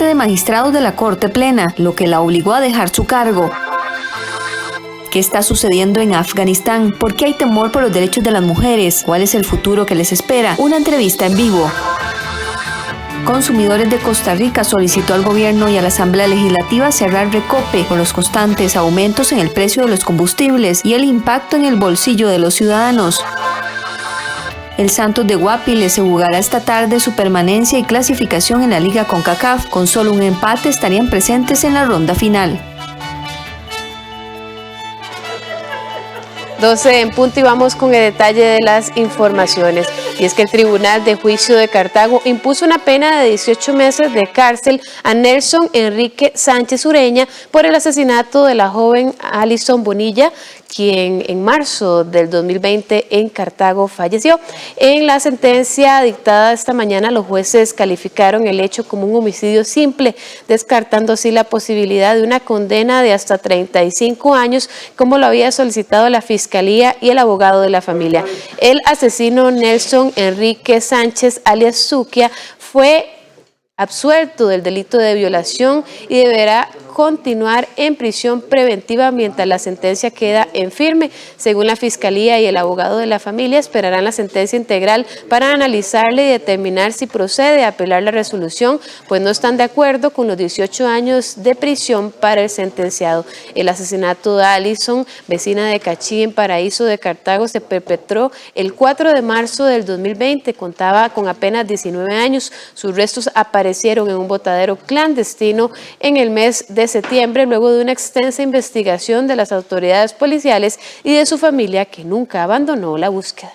parte de magistrados de la Corte Plena, lo que la obligó a dejar su cargo. ¿Qué está sucediendo en Afganistán? ¿Por qué hay temor por los derechos de las mujeres? ¿Cuál es el futuro que les espera? Una entrevista en vivo. Consumidores de Costa Rica solicitó al gobierno y a la Asamblea Legislativa cerrar Recope por los constantes aumentos en el precio de los combustibles y el impacto en el bolsillo de los ciudadanos. El Santos de Guapile se jugará esta tarde su permanencia y clasificación en la Liga CONCACAF. Con solo un empate estarían presentes en la ronda final. 12 en punto y vamos con el detalle de las informaciones. Y es que el Tribunal de Juicio de Cartago impuso una pena de 18 meses de cárcel a Nelson Enrique Sánchez Ureña por el asesinato de la joven Alison Bonilla, quien en marzo del 2020 en Cartago falleció. En la sentencia dictada esta mañana, los jueces calificaron el hecho como un homicidio simple, descartando así la posibilidad de una condena de hasta 35 años, como lo había solicitado la Fiscalía y el abogado de la familia. El asesino Nelson Enrique Sánchez, alias Suquia, fue absuelto del delito de violación y deberá continuar en prisión preventiva mientras la sentencia queda en firme. Según la Fiscalía y el abogado de la familia, esperarán la sentencia integral para analizarla y determinar si procede a apelar la resolución, pues no están de acuerdo con los 18 años de prisión para el sentenciado. El asesinato de Alison, vecina de Cachí, en Paraíso de Cartago, se perpetró el 4 de marzo del 2020. Contaba con apenas 19 años. Sus restos aparecieron en un botadero clandestino en el mes de septiembre, luego de una extensa investigación de las autoridades policiales y de su familia, que nunca abandonó la búsqueda.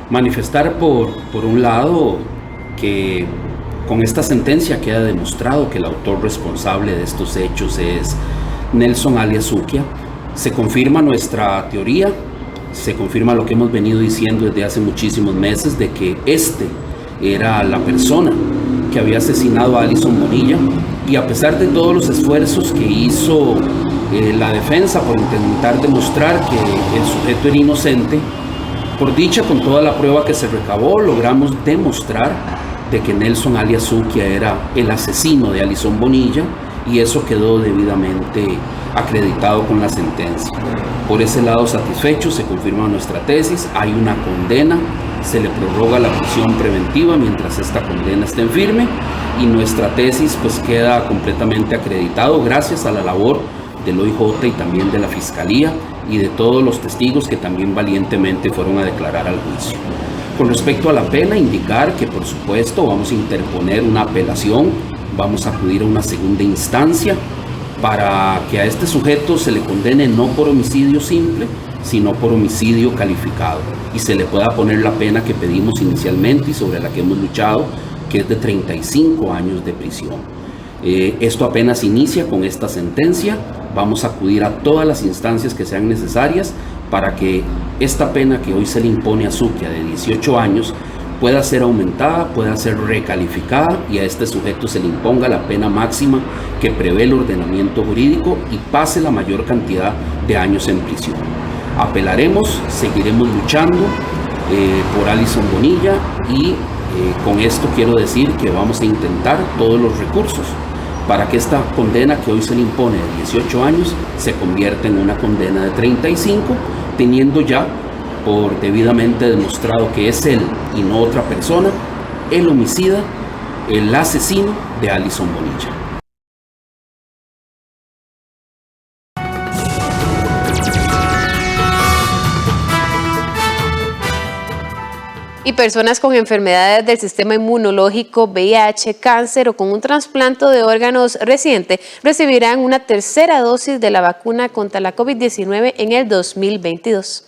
Manifestar por un lado que con esta sentencia queda demostrado que el autor responsable de estos hechos es Nelson alias Suquia. Se confirma nuestra teoría, se confirma lo que hemos venido diciendo desde hace muchísimos meses, de que este era la persona que había asesinado a Alison Bonilla, y a pesar de todos los esfuerzos que hizo la defensa por intentar demostrar que el sujeto era inocente, por dicha, con toda la prueba que se recabó, logramos demostrar de que Nelson alias Suquia era el asesino de Alison Bonilla, y eso quedó debidamente acreditado con la sentencia. Por ese lado satisfecho, se confirma nuestra tesis, hay una condena, se le prorroga la prisión preventiva mientras esta condena esté en firme, y nuestra tesis pues queda completamente acreditado gracias a la labor del OIJ y también de la Fiscalía y de todos los testigos que también valientemente fueron a declarar al juicio. Con respecto a la pena, indicar que por supuesto vamos a interponer una apelación, vamos a acudir a una segunda instancia para que a este sujeto se le condene no por homicidio simple, sino por homicidio calificado, y se le pueda poner la pena que pedimos inicialmente y sobre la que hemos luchado, que es de 35 años de prisión. Esto apenas inicia con esta sentencia. Vamos a acudir a todas las instancias que sean necesarias para que esta pena que hoy se le impone a Suquia de 18 años pueda ser aumentada, pueda ser recalificada, y a este sujeto se le imponga la pena máxima que prevé el ordenamiento jurídico y pase la mayor cantidad de años en prisión. Apelaremos, seguiremos luchando por Alison Bonilla, y con esto quiero decir que vamos a intentar todos los recursos para que esta condena que hoy se le impone de 18 años se convierta en una condena de 35, teniendo ya por debidamente demostrado que es él y no otra persona el homicida, el asesino de Alison Bonilla. Y personas con enfermedades del sistema inmunológico, VIH, cáncer o con un trasplante de órganos reciente recibirán una tercera dosis de la vacuna contra la COVID-19 en el 2022.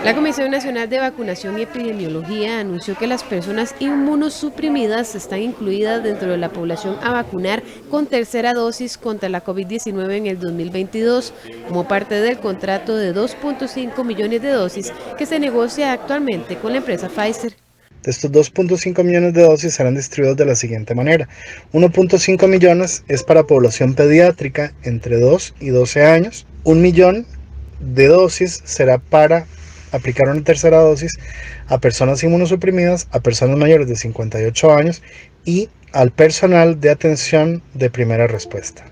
La Comisión Nacional de Vacunación y Epidemiología anunció que las personas inmunosuprimidas están incluidas dentro de la población a vacunar con tercera dosis contra la COVID-19 en el 2022, como parte del contrato de 2.5 millones de dosis que se negocia actualmente con la empresa Pfizer. De estos 2.5 millones de dosis serán distribuidos de la siguiente manera. 1.5 millones es para población pediátrica entre 2 y 12 años. 1 millón de dosis será para aplicar una tercera dosis a personas inmunosuprimidas, a personas mayores de 58 años y al personal de atención de primera respuesta.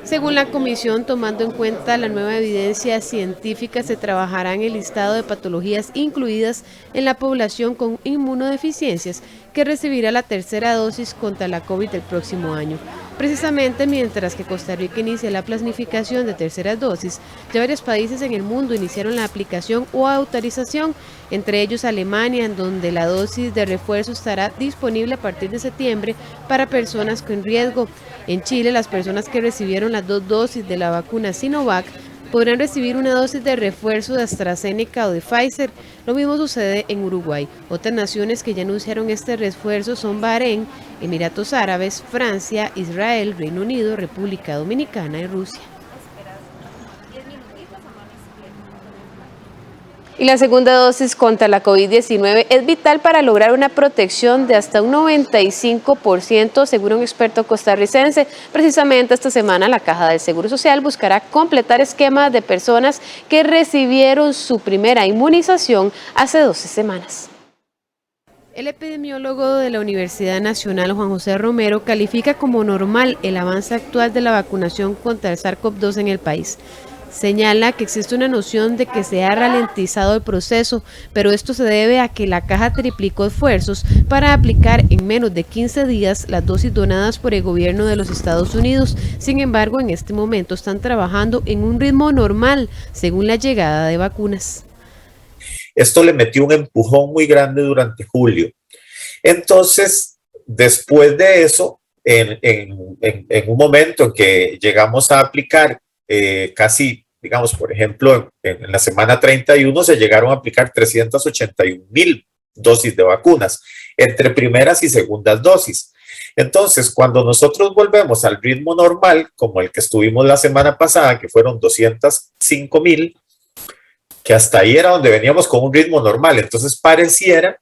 Según la comisión, tomando en cuenta la nueva evidencia científica, se trabajará en el listado de patologías incluidas en la población con inmunodeficiencias que recibirá la tercera dosis contra la COVID del próximo año. Precisamente mientras que Costa Rica inicia la planificación de terceras dosis, ya varios países en el mundo iniciaron la aplicación o autorización, entre ellos Alemania, en donde la dosis de refuerzo estará disponible a partir de septiembre para personas con riesgo. En Chile, las personas que recibieron las 2 dosis de la vacuna Sinovac podrán recibir una dosis de refuerzo de AstraZeneca o de Pfizer. Lo mismo sucede en Uruguay. Otras naciones que ya anunciaron este refuerzo son Bahrein, Emiratos Árabes, Francia, Israel, Reino Unido, República Dominicana y Rusia. Y la segunda dosis contra la COVID-19 es vital para lograr una protección de hasta un 95%, según un experto costarricense. Precisamente esta semana la Caja del Seguro Social buscará completar esquemas de personas que recibieron su primera inmunización hace 12 semanas. El epidemiólogo de la Universidad Nacional, Juan José Romero, califica como normal el avance actual de la vacunación contra el SARS-CoV-2 en el país. Señala que existe una noción de que se ha ralentizado el proceso, pero esto se debe a que la caja triplicó esfuerzos para aplicar en menos de 15 días las dosis donadas por el gobierno de los Estados Unidos. Sin embargo, en este momento están trabajando en un ritmo normal, según la llegada de vacunas. Esto le metió un empujón muy grande durante julio. Entonces, después de eso, en un momento en que llegamos a aplicar casi, digamos, por ejemplo, en la semana 31 se llegaron a aplicar 381,000 dosis de vacunas entre primeras y segundas dosis. Entonces, cuando nosotros volvemos al ritmo normal, como el que estuvimos la semana pasada, que fueron 205,000, que hasta ahí era donde veníamos con un ritmo normal, entonces pareciera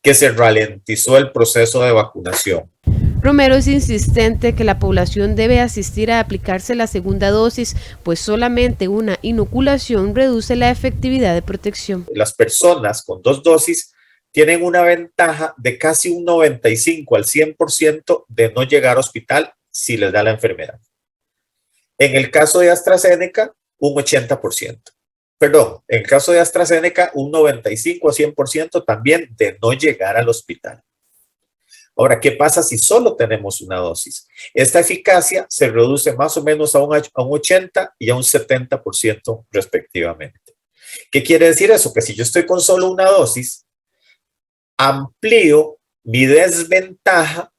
que se ralentizó el proceso de vacunación. Romero es insistente que la población debe asistir a aplicarse la segunda dosis, pues solamente una inoculación reduce la efectividad de protección. Las personas con 2 dosis tienen una ventaja de casi un 95 al 100% de no llegar a hospital si les da la enfermedad. En el caso de AstraZeneca, un 80%. Perdón, en el caso de AstraZeneca, un 95 a 100% también de no llegar al hospital. Ahora, ¿qué pasa si solo tenemos una dosis? Esta eficacia se reduce más o menos a un 80 y a un 70% respectivamente. ¿Qué quiere decir eso? Que si yo estoy con solo una dosis, amplío mi desventaja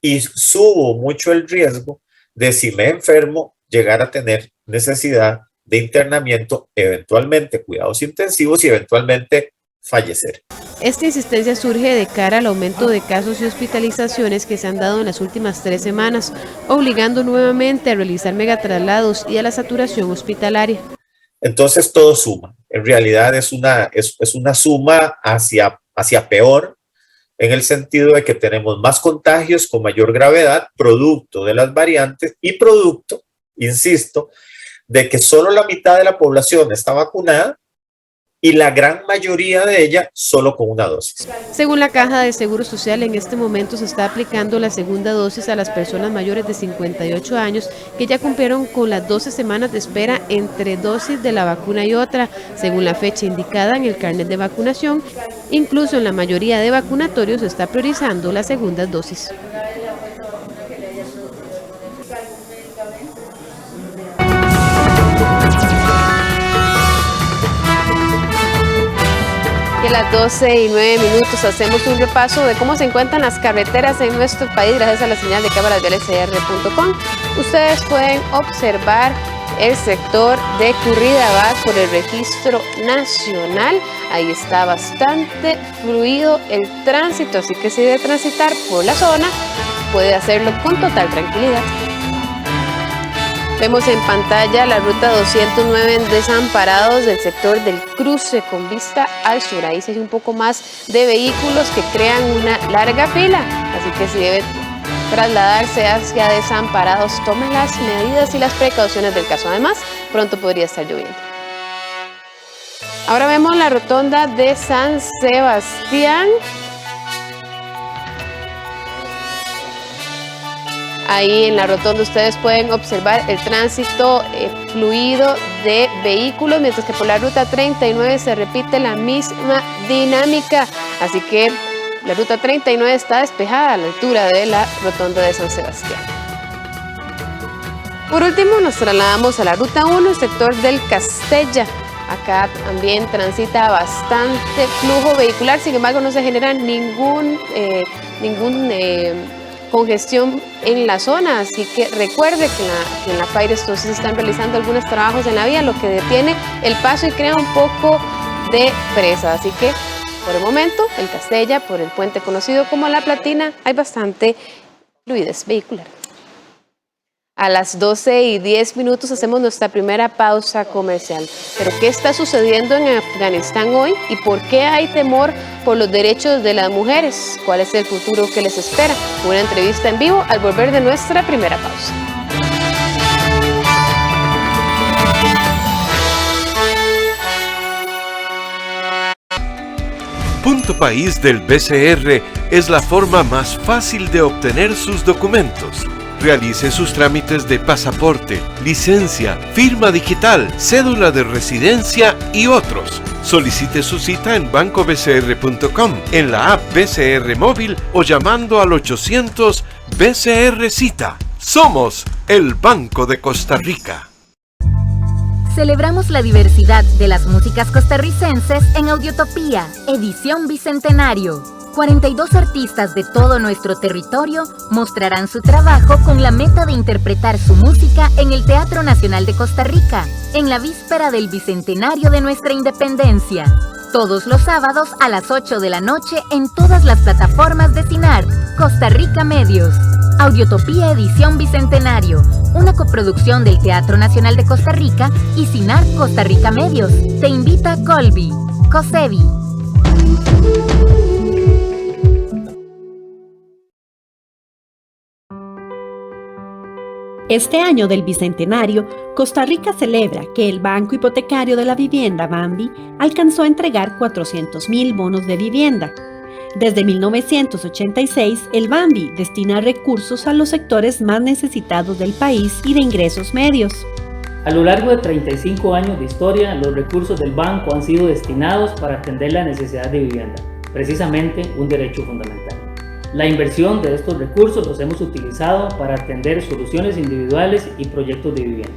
y subo mucho el riesgo de, si me enfermo, llegar a tener necesidad de internamiento, eventualmente cuidados intensivos y eventualmente fallecer. Esta insistencia surge de cara al aumento de casos y hospitalizaciones que se han dado en las últimas 3 semanas, obligando nuevamente a realizar megatraslados y a la saturación hospitalaria. Entonces todo suma. En realidad es una suma hacia peor, en el sentido de que tenemos más contagios con mayor gravedad, producto de las variantes y producto, insisto, de que solo la mitad de la población está vacunada y la gran mayoría de ella solo con una dosis. Según la Caja de Seguro Social, en este momento se está aplicando la segunda dosis a las personas mayores de 58 años que ya cumplieron con las 12 semanas de espera entre dosis de la vacuna y otra, según la fecha indicada en el carnet de vacunación. Incluso en la mayoría de vacunatorios se está priorizando las segundas dosis. A las 12:09 hacemos un repaso de cómo se encuentran las carreteras en nuestro país gracias a la señal de cámaras de lcr.com. Ustedes pueden observar el sector de Curridabat por el registro nacional. Ahí está bastante fluido el tránsito, así que si debe transitar por la zona, puede hacerlo con total tranquilidad. Vemos en pantalla la ruta 209 en Desamparados del sector del cruce con vista al sur. Ahí sí hay un poco más de vehículos que crean una larga fila, así que si debe trasladarse hacia Desamparados, tomen las medidas y las precauciones del caso. Además, pronto podría estar lloviendo. Ahora vemos la rotonda de San Sebastián. Ahí en la rotonda ustedes pueden observar el tránsito fluido de vehículos, mientras que por la ruta 39 se repite la misma dinámica. Así que la ruta 39 está despejada a la altura de la rotonda de San Sebastián. Por último, nos trasladamos a la ruta 1, sector del Castella. Acá también transita bastante flujo vehicular, sin embargo no se genera ningún congestión en la zona, así que recuerde que en la Paires entonces están realizando algunos trabajos en la vía, lo que detiene el paso y crea un poco de presa, así que por el momento el Castella, por el puente conocido como La Platina, hay bastante fluidez vehicular. A las 12:10 hacemos nuestra primera pausa comercial. Pero ¿qué está sucediendo en Afganistán hoy? ¿Y por qué hay temor por los derechos de las mujeres? ¿Cuál es el futuro que les espera? Una entrevista en vivo al volver de nuestra primera pausa. Punto País del BCR es la forma más fácil de obtener sus documentos. Realice sus trámites de pasaporte, licencia, firma digital, cédula de residencia y otros. Solicite su cita en bancobcr.com, en la app BCR Móvil o llamando al 800 BCR Cita. Somos el Banco de Costa Rica. Celebramos la diversidad de las músicas costarricenses en Audiotopía, edición Bicentenario. 42 artistas de todo nuestro territorio mostrarán su trabajo con la meta de interpretar su música en el Teatro Nacional de Costa Rica, en la víspera del Bicentenario de nuestra independencia. Todos los sábados a las 8 de la noche en todas las plataformas de CINAR, Costa Rica Medios. Audiotopía edición Bicentenario, una coproducción del Teatro Nacional de Costa Rica y CINAR Costa Rica Medios. Te invita Colby, COSEBI. Este año del Bicentenario, Costa Rica celebra que el Banco Hipotecario de la Vivienda, BANVI, alcanzó a entregar 400,000 bonos de vivienda. Desde 1986, el BANVI destina recursos a los sectores más necesitados del país y de ingresos medios. A lo largo de 35 años de historia, los recursos del banco han sido destinados para atender la necesidad de vivienda, precisamente un derecho fundamental. La inversión de estos recursos los hemos utilizado para atender soluciones individuales y proyectos de vivienda.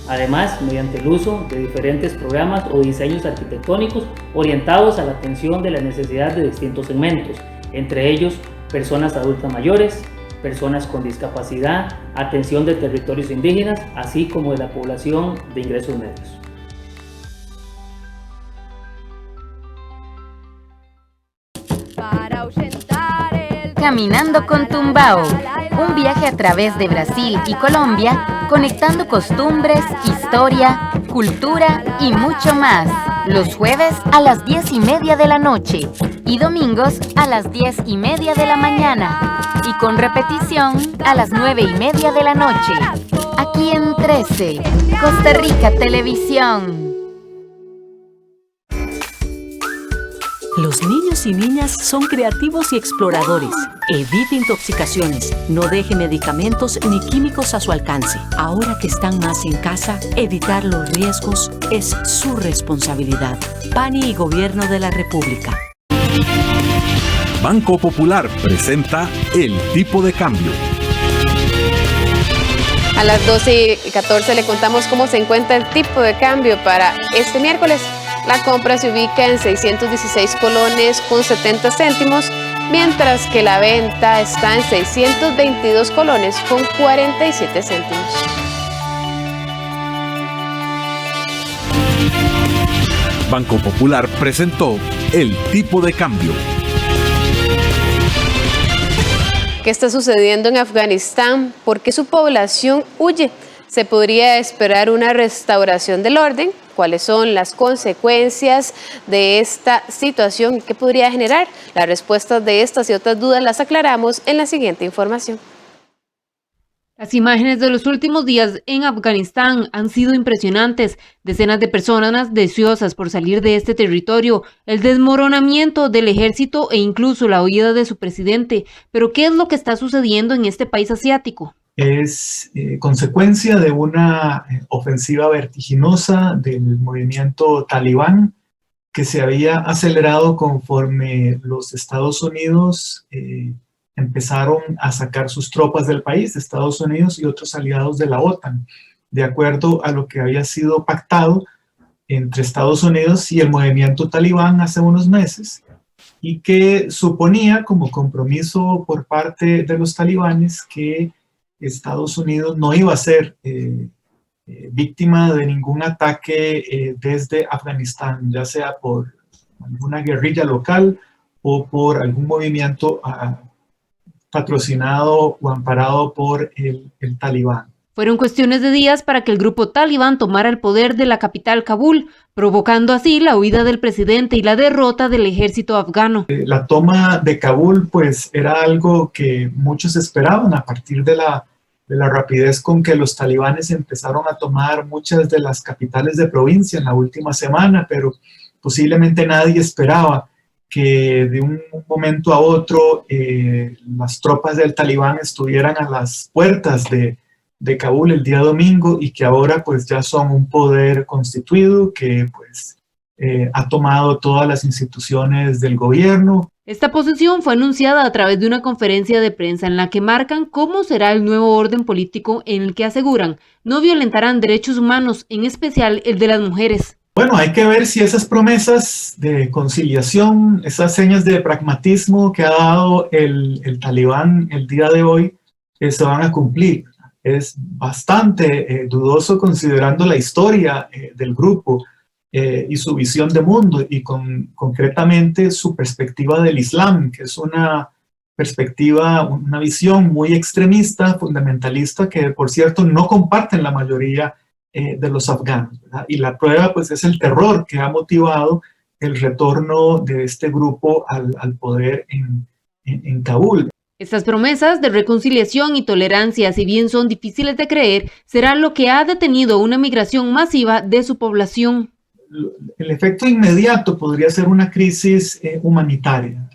Además, mediante el uso de diferentes programas o diseños arquitectónicos orientados a la atención de la necesidad de distintos segmentos, entre ellos personas adultas mayores, personas con discapacidad, atención de territorios indígenas, así como de la población de ingresos medios. Caminando con Tumbao, un viaje a través de Brasil y Colombia, conectando costumbres, historia, cultura y mucho más. Los jueves a las 10:30 de la noche y domingos a las 10:30 de la mañana y con repetición a las 9:30 de la noche. Aquí en 13, Costa Rica Televisión. Los niños y niñas son creativos y exploradores. Evite intoxicaciones, no deje medicamentos ni químicos a su alcance. Ahora que están más en casa, evitar los riesgos es su responsabilidad. PANI y Gobierno de la República. Banco Popular presenta El Tipo de Cambio. A las 12:14 le contamos cómo se encuentra el tipo de cambio para este miércoles. La compra se ubica en 616 colones con 70 céntimos, mientras que la venta está en 622 colones con 47 céntimos. Banco Popular presentó El Tipo de Cambio. ¿Qué está sucediendo en Afganistán? ¿Por qué su población huye? ¿Se podría esperar una restauración del orden? ¿Cuáles son las consecuencias de esta situación? ¿Qué podría generar? Las respuestas de estas y otras dudas las aclaramos en la siguiente información. Las imágenes de los últimos días en Afganistán han sido impresionantes. Decenas de personas deseosas por salir de este territorio, el desmoronamiento del ejército e incluso la huida de su presidente. Pero ¿qué es lo que está sucediendo en este país asiático? Es consecuencia de una ofensiva vertiginosa del movimiento talibán que se había acelerado conforme los Estados Unidos empezaron a sacar sus tropas del país, de Estados Unidos y otros aliados de la OTAN, de acuerdo a lo que había sido pactado entre Estados Unidos y el movimiento talibán hace unos meses, y que suponía como compromiso por parte de los talibanes que Estados Unidos no iba a ser víctima de ningún ataque desde Afganistán, ya sea por alguna guerrilla local o por algún movimiento patrocinado o amparado por el talibán. Fueron cuestiones de días para que el grupo talibán tomara el poder de la capital Kabul, provocando así la huida del presidente y la derrota del ejército afgano. La toma de Kabul pues era algo que muchos esperaban a partir de la rapidez con que los talibanes empezaron a tomar muchas de las capitales de provincia en la última semana, pero posiblemente nadie esperaba que de un momento a otro las tropas del talibán estuvieran a las puertas de Kabul el día domingo y que ahora pues ya son un poder constituido que pues ha tomado todas las instituciones del gobierno. Esta posición fue anunciada a través de una conferencia de prensa en la que marcan cómo será el nuevo orden político en el que aseguran no violentarán derechos humanos, en especial el de las mujeres. Bueno, hay que ver si esas promesas de conciliación, esas señas de pragmatismo que ha dado el talibán el día de hoy, se van a cumplir. Es bastante dudoso considerando la historia del grupo y su visión de mundo y concretamente su perspectiva del Islam, que es una perspectiva, una visión muy extremista, fundamentalista, que por cierto no comparten la mayoría de los afganos, ¿verdad? Y la prueba pues es el terror que ha motivado el retorno de este grupo al poder en Kabul. Estas promesas de reconciliación y tolerancia, si bien son difíciles de creer, será lo que ha detenido una migración masiva de su población. El efecto inmediato podría ser una crisis humanitaria.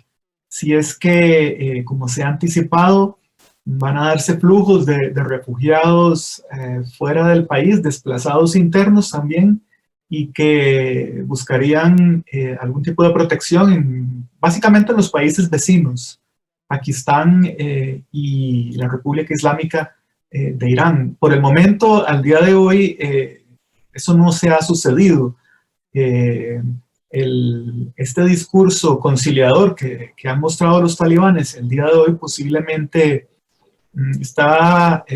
Si es que, como se ha anticipado, van a darse flujos de refugiados fuera del país, desplazados internos también, y que buscarían algún tipo de protección básicamente en los países vecinos, Pakistán y la República Islámica de Irán. Por el momento, al día de hoy, eso no se ha sucedido. Este discurso conciliador que han mostrado los talibanes el día de hoy posiblemente está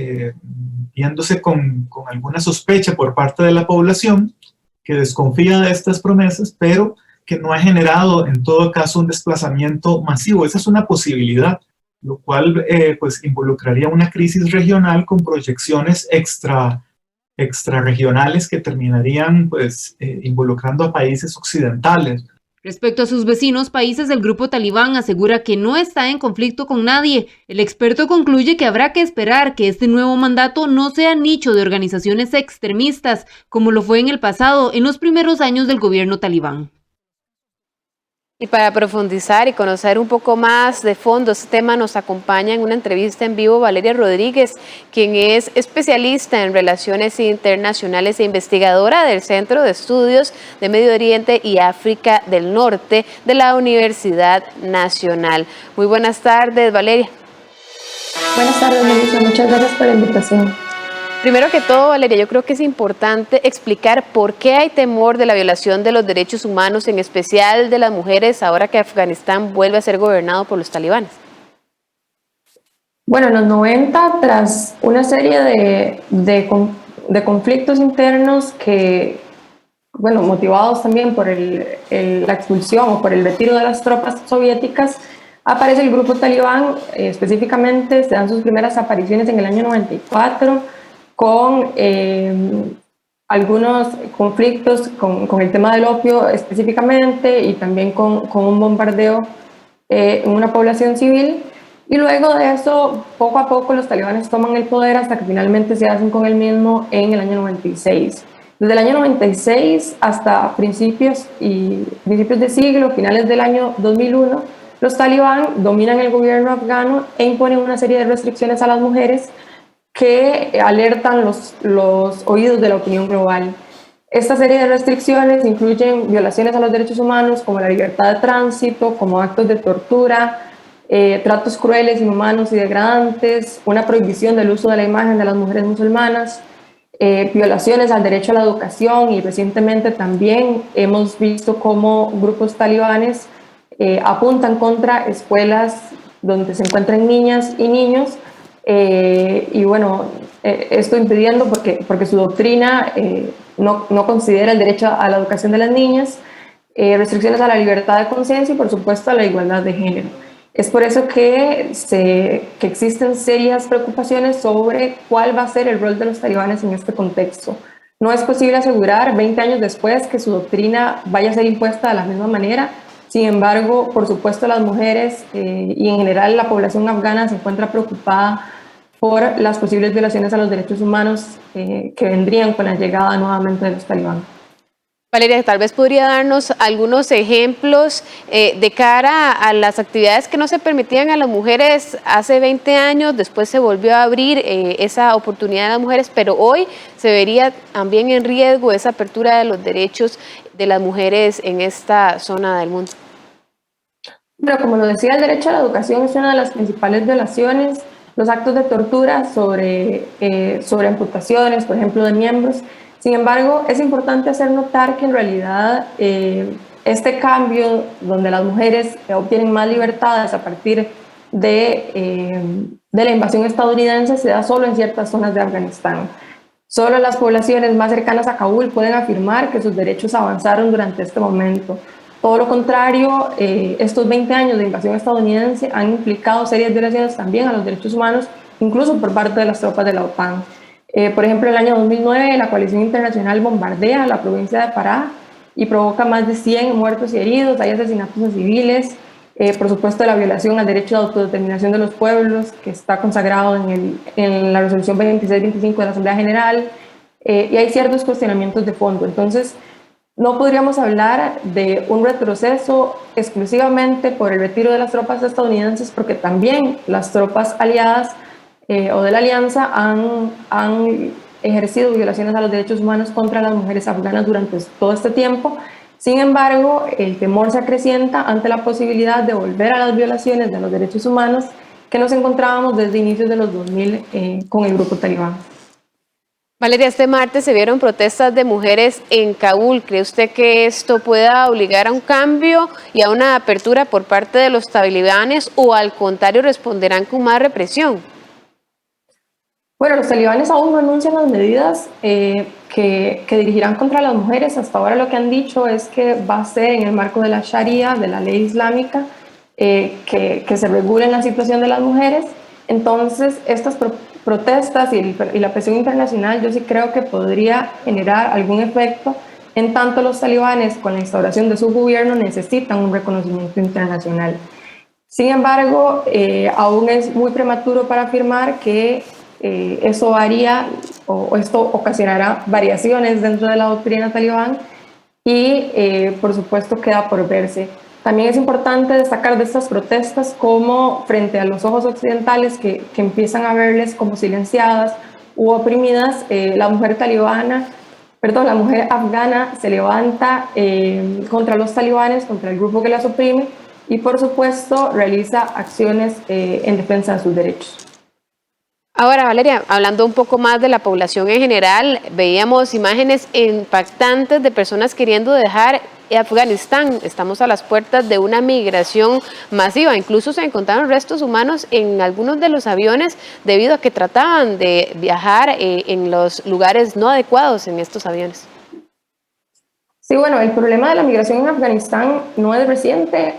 viéndose con alguna sospecha por parte de la población que desconfía de estas promesas, pero que no ha generado en todo caso un desplazamiento masivo. Esa es una posibilidad, lo cual pues involucraría una crisis regional con proyecciones extrarregionales que terminarían pues involucrando a países occidentales. Respecto a sus vecinos países, el grupo talibán asegura que no está en conflicto con nadie. El experto concluye que habrá que esperar que este nuevo mandato no sea nicho de organizaciones extremistas, como lo fue en el pasado, en los primeros años del gobierno talibán. Y para profundizar y conocer un poco más de fondo este tema, nos acompaña en una entrevista en vivo Valeria Rodríguez, quien es especialista en relaciones internacionales e investigadora del Centro de Estudios de Medio Oriente y África del Norte de la Universidad Nacional. Muy buenas tardes, Valeria. Buenas tardes, Melissa. Muchas gracias por la invitación. Primero que todo, Valeria, yo creo que es importante explicar por qué hay temor de la violación de los derechos humanos, en especial de las mujeres, ahora que Afganistán vuelve a ser gobernado por los talibanes. Bueno, en los 90, tras una serie de conflictos internos que, bueno, motivados también por la expulsión o por el retiro de las tropas soviéticas, aparece el grupo talibán, específicamente se dan sus primeras apariciones en el año 94, con algunos conflictos con el tema del opio específicamente y también con un bombardeo en una población civil. Y luego de eso, poco a poco los talibanes toman el poder hasta que finalmente se hacen con el mismo en el año 96. Desde el año 96 hasta principios de siglo, finales del año 2001, los talibán dominan el gobierno afgano e imponen una serie de restricciones a las mujeres que alertan los oídos de la opinión global. Esta serie de restricciones incluyen violaciones a los derechos humanos, como la libertad de tránsito, como actos de tortura, tratos crueles, inhumanos y degradantes, una prohibición del uso de la imagen de las mujeres musulmanas, violaciones al derecho a la educación, y recientemente también hemos visto cómo grupos talibanes apuntan contra escuelas donde se encuentran niñas y niños, y bueno, esto impidiendo porque su doctrina no considera el derecho a la educación de las niñas, restricciones a la libertad de conciencia y por supuesto a la igualdad de género. Es por eso que existen serias preocupaciones sobre cuál va a ser el rol de los talibanes en este contexto. No es posible asegurar 20 años después que su doctrina vaya a ser impuesta de la misma manera. Sin embargo, por supuesto, las mujeres y en general la población afgana se encuentra preocupada por las posibles violaciones a los derechos humanos que vendrían con la llegada nuevamente de los talibanes. Valeria, tal vez podría darnos algunos ejemplos de cara a las actividades que no se permitían a las mujeres hace 20 años, después se volvió a abrir esa oportunidad a las mujeres, pero hoy se vería también en riesgo esa apertura de los derechos de las mujeres en esta zona del mundo. Pero como lo decía, el derecho a la educación es una de las principales violaciones. Los actos de tortura sobre amputaciones, por ejemplo, de miembros. Sin embargo, es importante hacer notar que en realidad este cambio donde las mujeres obtienen más libertades a partir de la invasión estadounidense se da solo en ciertas zonas de Afganistán. Solo las poblaciones más cercanas a Kabul pueden afirmar que sus derechos avanzaron durante este momento. Todo lo contrario, estos 20 años de invasión estadounidense han implicado serias violaciones también a los derechos humanos, incluso por parte de las tropas de la OTAN. Por ejemplo, en el año 2009 la coalición internacional bombardea la provincia de Pará y provoca más de 100 muertos y heridos, hay asesinatos de civiles, por supuesto la violación al derecho de autodeterminación de los pueblos, que está consagrado en la resolución 2625 de la Asamblea General, y hay ciertos cuestionamientos de fondo. Entonces, no podríamos hablar de un retroceso exclusivamente por el retiro de las tropas estadounidenses, porque también las tropas aliadas o de la alianza han ejercido violaciones a los derechos humanos contra las mujeres afganas durante todo este tiempo. Sin embargo, el temor se acrecienta ante la posibilidad de volver a las violaciones de los derechos humanos que nos encontrábamos desde inicios de los 2000 con el grupo talibán. Valeria, este martes se vieron protestas de mujeres en Kabul. ¿Cree usted que esto pueda obligar a un cambio y a una apertura por parte de los talibanes o al contrario responderán con más represión? Bueno, los talibanes aún no anuncian las medidas que dirigirán contra las mujeres. Hasta ahora lo que han dicho es que va a ser en el marco de la Sharia, de la ley islámica, que se regule la situación de las mujeres. Entonces, estas protestas y la presión internacional yo sí creo que podría generar algún efecto, en tanto los talibanes con la instauración de su gobierno necesitan un reconocimiento internacional. Sin embargo, aún es muy prematuro para afirmar que eso varía o esto ocasionará variaciones dentro de la doctrina talibán y por supuesto queda por verse. También es importante destacar de estas protestas como frente a los ojos occidentales que empiezan a verles como silenciadas u oprimidas, la mujer afgana se levanta contra los talibanes, contra el grupo que las oprime y por supuesto realiza acciones en defensa de sus derechos. Ahora, Valeria, hablando un poco más de la población en general, veíamos imágenes impactantes de personas queriendo dejar Afganistán. Estamos a las puertas de una migración masiva. Incluso se encontraron restos humanos en algunos de los aviones debido a que trataban de viajar en los lugares no adecuados en estos aviones. Sí, bueno, el problema de la migración en Afganistán no es reciente.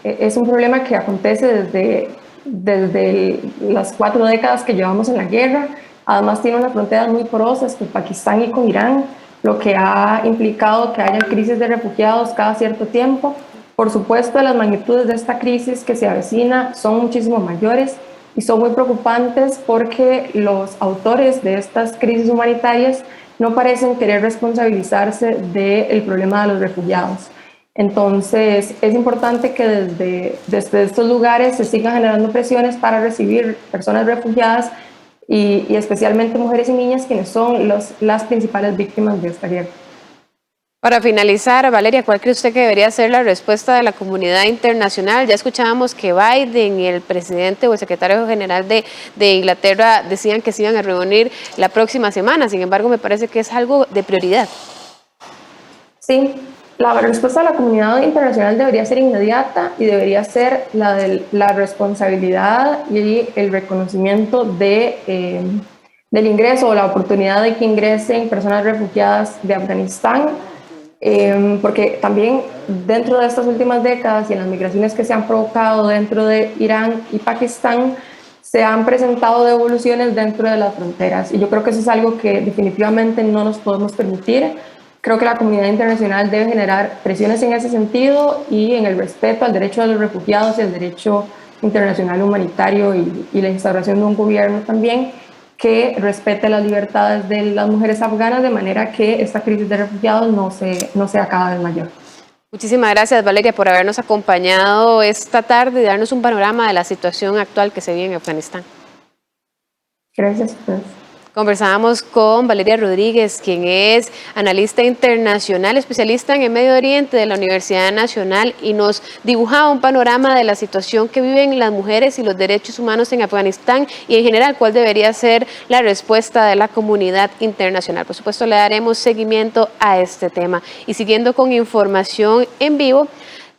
Es un problema que acontece desde las 4 décadas que llevamos en la guerra. Además tiene unas fronteras muy porosas con Pakistán y con Irán, lo que ha implicado que haya crisis de refugiados cada cierto tiempo. Por supuesto, las magnitudes de esta crisis que se avecina son muchísimo mayores y son muy preocupantes porque los autores de estas crisis humanitarias no parecen querer responsabilizarse del problema de los refugiados. Entonces, es importante que desde estos lugares se sigan generando presiones para recibir personas refugiadas y especialmente mujeres y niñas, quienes son las principales víctimas de esta guerra. Para finalizar, Valeria, ¿cuál cree usted que debería ser la respuesta de la comunidad internacional? Ya escuchábamos que Biden y el presidente o el secretario general de Inglaterra decían que se iban a reunir la próxima semana, sin embargo me parece que es algo de prioridad. Sí, la respuesta de la comunidad internacional debería ser inmediata y debería ser la de la responsabilidad y el reconocimiento del ingreso o la oportunidad de que ingresen personas refugiadas de Afganistán. Porque también dentro de estas últimas décadas y en las migraciones que se han provocado dentro de Irán y Pakistán, se han presentado devoluciones dentro de las fronteras y yo creo que eso es algo que definitivamente no nos podemos permitir. Creo que la comunidad internacional debe generar presiones en ese sentido y en el respeto al derecho de los refugiados y al derecho internacional humanitario y la instauración de un gobierno también que respete las libertades de las mujeres afganas de manera que esta crisis de refugiados no sea cada vez mayor. Muchísimas gracias, Valeria, por habernos acompañado esta tarde y darnos un panorama de la situación actual que se vive en Afganistán. Gracias a ustedes. Conversábamos con Valeria Rodríguez, quien es analista internacional, especialista en el Medio Oriente de la Universidad Nacional, y nos dibujaba un panorama de la situación que viven las mujeres y los derechos humanos en Afganistán y en general cuál debería ser la respuesta de la comunidad internacional. Por supuesto, le daremos seguimiento a este tema. Y siguiendo con información en vivo,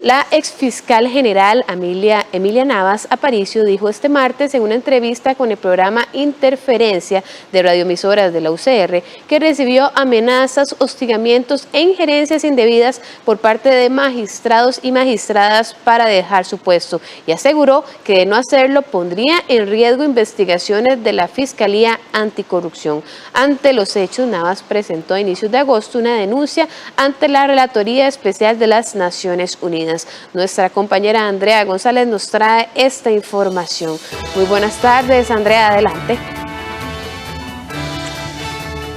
la exfiscal general Emilia Navas Aparicio dijo este martes en una entrevista con el programa Interferencia de radioemisoras de la UCR que recibió amenazas, hostigamientos e injerencias indebidas por parte de magistrados y magistradas para dejar su puesto y aseguró que de no hacerlo pondría en riesgo investigaciones de la Fiscalía Anticorrupción. Ante los hechos, Navas presentó a inicios de agosto una denuncia ante la Relatoría Especial de las Naciones Unidas. Nuestra compañera Andrea González nos trae esta información. Muy buenas tardes, Andrea, adelante.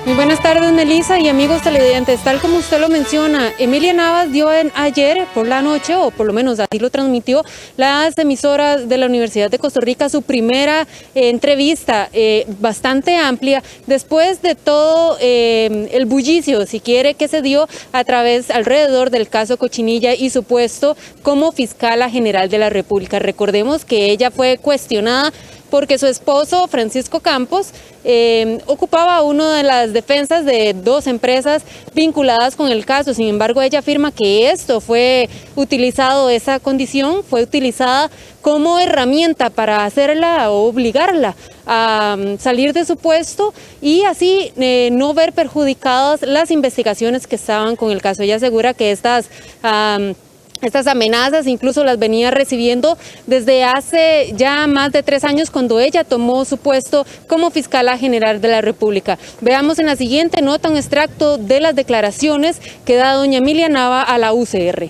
Muy buenas tardes, Melissa y amigos televidentes. Tal como usted lo menciona, Emilia Navas dio ayer por la noche, o por lo menos así lo transmitió, las emisoras de la Universidad de Costa Rica, su primera entrevista bastante amplia, después de todo el bullicio, si quiere, que se dio alrededor del caso Cochinilla y su puesto como fiscala general de la República. Recordemos que ella fue cuestionada porque su esposo, Francisco Campos, ocupaba una de las defensas de dos empresas vinculadas con el caso. Sin embargo, ella afirma que esa condición fue utilizada como herramienta para hacerla o obligarla a salir de su puesto y así no ver perjudicadas las investigaciones que estaban con el caso. Ella asegura que estas amenazas incluso las venía recibiendo desde hace ya más de 3 años cuando ella tomó su puesto como fiscala general de la República. Veamos en la siguiente nota un extracto de las declaraciones que da doña Emilia Nava a la UCR.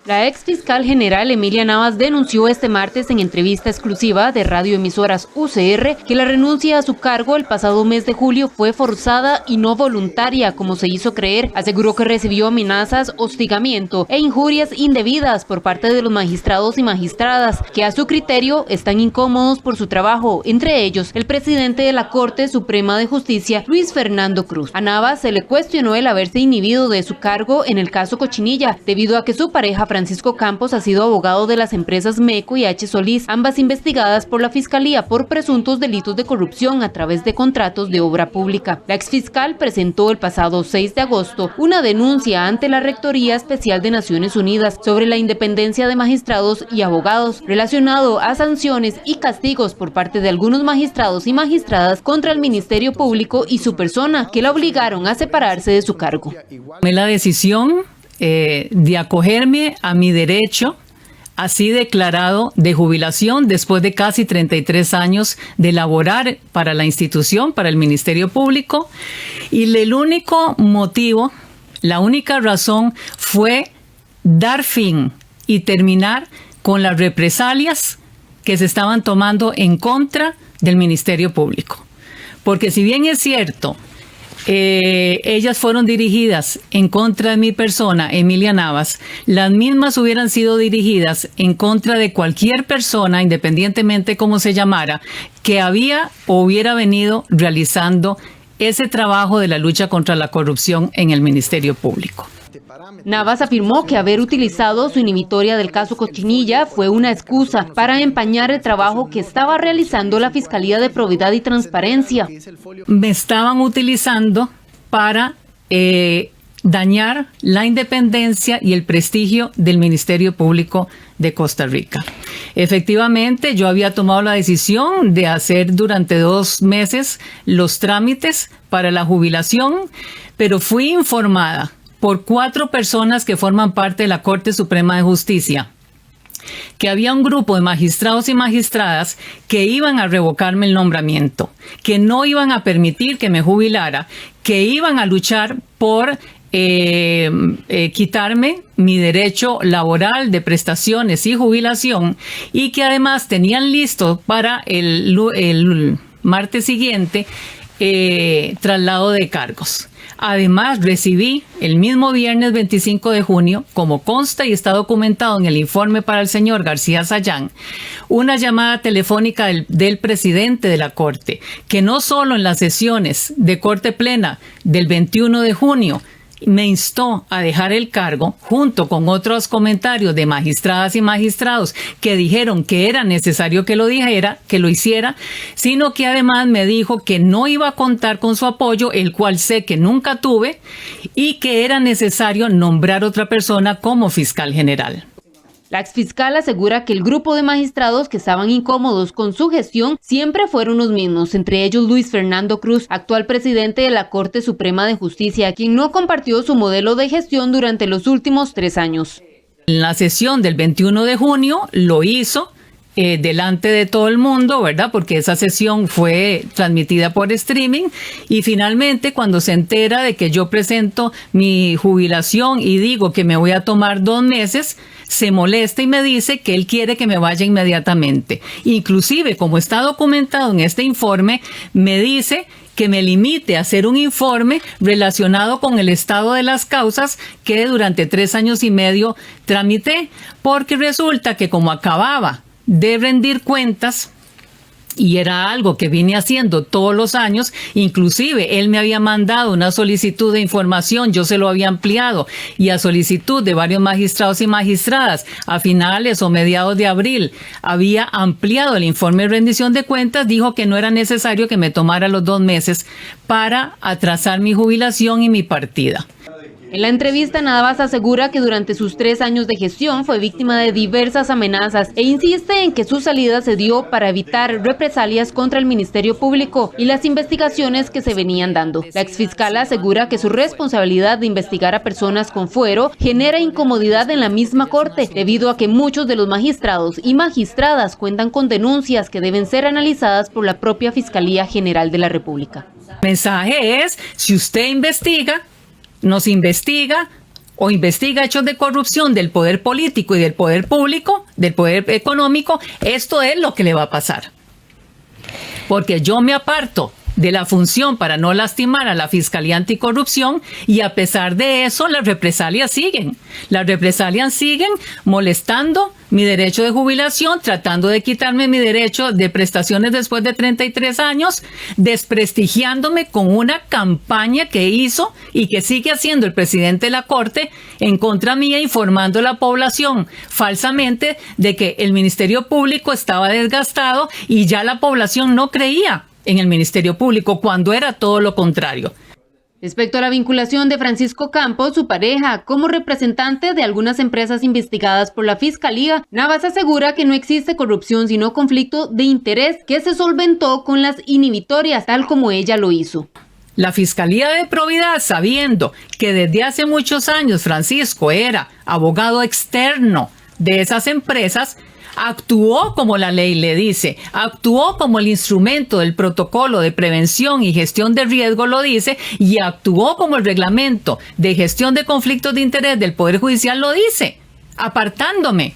La ex fiscal general Emilia Navas denunció este martes en entrevista exclusiva de radioemisoras UCR que la renuncia a su cargo el pasado mes de julio fue forzada y no voluntaria, como se hizo creer. Aseguró que recibió amenazas, hostigamiento e injurias indebidas por parte de los magistrados y magistradas, que a su criterio están incómodos por su trabajo, entre ellos el presidente de la Corte Suprema de Justicia, Luis Fernando Cruz. A Navas se le cuestionó el haberse inhibido de su cargo en el caso Cochinilla, debido a que su pareja Francisco Campos ha sido abogado de las empresas MECO y H. Solís, ambas investigadas por la Fiscalía por presuntos delitos de corrupción a través de contratos de obra pública. La exfiscal presentó el pasado 6 de agosto una denuncia ante la Rectoría Especial de Naciones Unidas sobre la independencia de magistrados y abogados relacionado a sanciones y castigos por parte de algunos magistrados y magistradas contra el Ministerio Público y su persona, que la obligaron a separarse de su cargo. La decisión de acogerme a mi derecho así declarado de jubilación después de casi 33 años de laborar para la institución, para el Ministerio Público, y el único motivo, la única razón fue dar fin y terminar con las represalias que se estaban tomando en contra del Ministerio Público. Porque si bien es cierto, ellas fueron dirigidas en contra de mi persona, Emilia Navas, las mismas hubieran sido dirigidas en contra de cualquier persona, independientemente cómo se llamara, que había o hubiera venido realizando ese trabajo de la lucha contra la corrupción en el Ministerio Público. Navas afirmó que haber utilizado su inhibitoria del caso Cochinilla fue una excusa para empañar el trabajo que estaba realizando la Fiscalía de Probidad y Transparencia. Me estaban utilizando para dañar la independencia y el prestigio del Ministerio Público de Costa Rica. Efectivamente, yo había tomado la decisión de hacer durante 2 meses los trámites para la jubilación, pero fui informada por 4 personas que forman parte de la Corte Suprema de Justicia que había un grupo de magistrados y magistradas que iban a revocarme el nombramiento, que no iban a permitir que me jubilara, que iban a luchar por quitarme mi derecho laboral de prestaciones y jubilación, y que además tenían listo para el martes siguiente traslado de cargos. Además, recibí el mismo viernes 25 de junio, como consta y está documentado en el informe para el señor García Sayán, una llamada telefónica del presidente de la Corte, que no solo en las sesiones de Corte Plena del 21 de junio, me instó a dejar el cargo, junto con otros comentarios de magistradas y magistrados que dijeron que era necesario que lo hiciera, sino que además me dijo que no iba a contar con su apoyo, el cual sé que nunca tuve, y que era necesario nombrar otra persona como fiscal general. La exfiscal asegura que el grupo de magistrados que estaban incómodos con su gestión siempre fueron los mismos, entre ellos Luis Fernando Cruz, actual presidente de la Corte Suprema de Justicia, quien no compartió su modelo de gestión durante los últimos 3 años. En la sesión del 21 de junio lo hizo delante de todo el mundo, ¿verdad? Porque esa sesión fue transmitida por streaming, y finalmente cuando se entera de que yo presento mi jubilación y digo que me voy a tomar 2 meses, se molesta y me dice que él quiere que me vaya inmediatamente. Inclusive, como está documentado en este informe, me dice que me limite a hacer un informe relacionado con el estado de las causas que durante 3 años y medio tramité, porque resulta que como acababa de rendir cuentas, y era algo que vine haciendo todos los años, inclusive él me había mandado una solicitud de información, yo se lo había ampliado, y a solicitud de varios magistrados y magistradas, a finales o mediados de abril, había ampliado el informe de rendición de cuentas, dijo que no era necesario que me tomara los 2 meses para atrasar mi jubilación y mi partida. En la entrevista, Navas asegura que durante sus 3 años de gestión fue víctima de diversas amenazas e insiste en que su salida se dio para evitar represalias contra el Ministerio Público y las investigaciones que se venían dando. La exfiscal asegura que su responsabilidad de investigar a personas con fuero genera incomodidad en la misma Corte, debido a que muchos de los magistrados y magistradas cuentan con denuncias que deben ser analizadas por la propia Fiscalía General de la República. El mensaje es, si usted nos investiga o investiga hechos de corrupción del poder político y del poder público, del poder económico, esto es lo que le va a pasar. Porque yo me aparto de la función para no lastimar a la Fiscalía Anticorrupción, y a pesar de eso las represalias siguen. Las represalias siguen molestando mi derecho de jubilación, tratando de quitarme mi derecho de prestaciones después de 33 años, desprestigiándome con una campaña que hizo y que sigue haciendo el presidente de la Corte en contra mía, informando a la población falsamente de que el Ministerio Público estaba desgastado y ya la población no creía en el Ministerio Público, cuando era todo lo contrario. Respecto a la vinculación de Francisco Campos, su pareja, como representante de algunas empresas investigadas por la Fiscalía, Navas asegura que no existe corrupción, sino conflicto de interés que se solventó con las inhibitorias, tal como ella lo hizo. La Fiscalía de Probidad, sabiendo que desde hace muchos años Francisco era abogado externo de esas empresas, actuó como la ley le dice, actuó como el instrumento del protocolo de prevención y gestión de riesgo lo dice, y actuó como el reglamento de gestión de conflictos de interés del Poder Judicial lo dice, apartándome,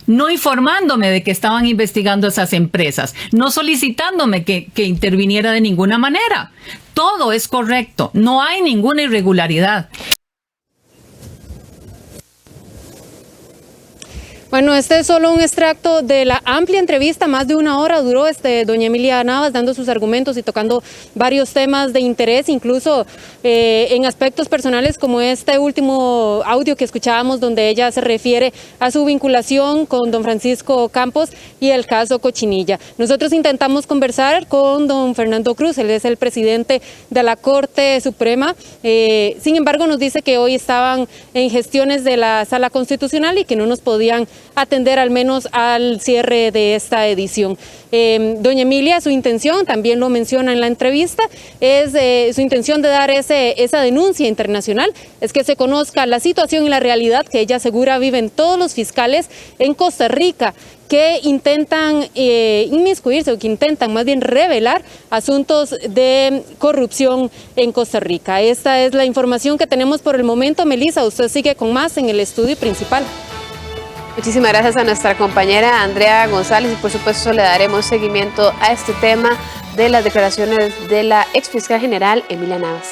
no informándome de que estaban investigando esas empresas, no solicitándome que interviniera de ninguna manera. Todo es correcto, no hay ninguna irregularidad. Bueno, este es solo un extracto de la amplia entrevista, más de 1 hora duró doña Emilia Navas dando sus argumentos y tocando varios temas de interés, incluso en aspectos personales como este último audio que escuchábamos donde ella se refiere a su vinculación con don Francisco Campos y el caso Cochinilla. Nosotros intentamos conversar con don Fernando Cruz, él es el presidente de la Corte Suprema, sin embargo nos dice que hoy estaban en gestiones de la Sala Constitucional y que no nos podían atender al menos al cierre de esta edición. Doña Emilia, su intención, también lo menciona en la entrevista, es su intención de dar esa denuncia internacional, es que se conozca la situación y la realidad que ella asegura viven todos los fiscales en Costa Rica, que intentan inmiscuirse o que intentan más bien revelar asuntos de corrupción en Costa Rica. Esta es la información que tenemos por el momento. Melissa, usted sigue con más en el estudio principal. Muchísimas gracias a nuestra compañera Andrea González y por supuesto le daremos seguimiento a este tema de las declaraciones de la exfiscal general Emilia Navas.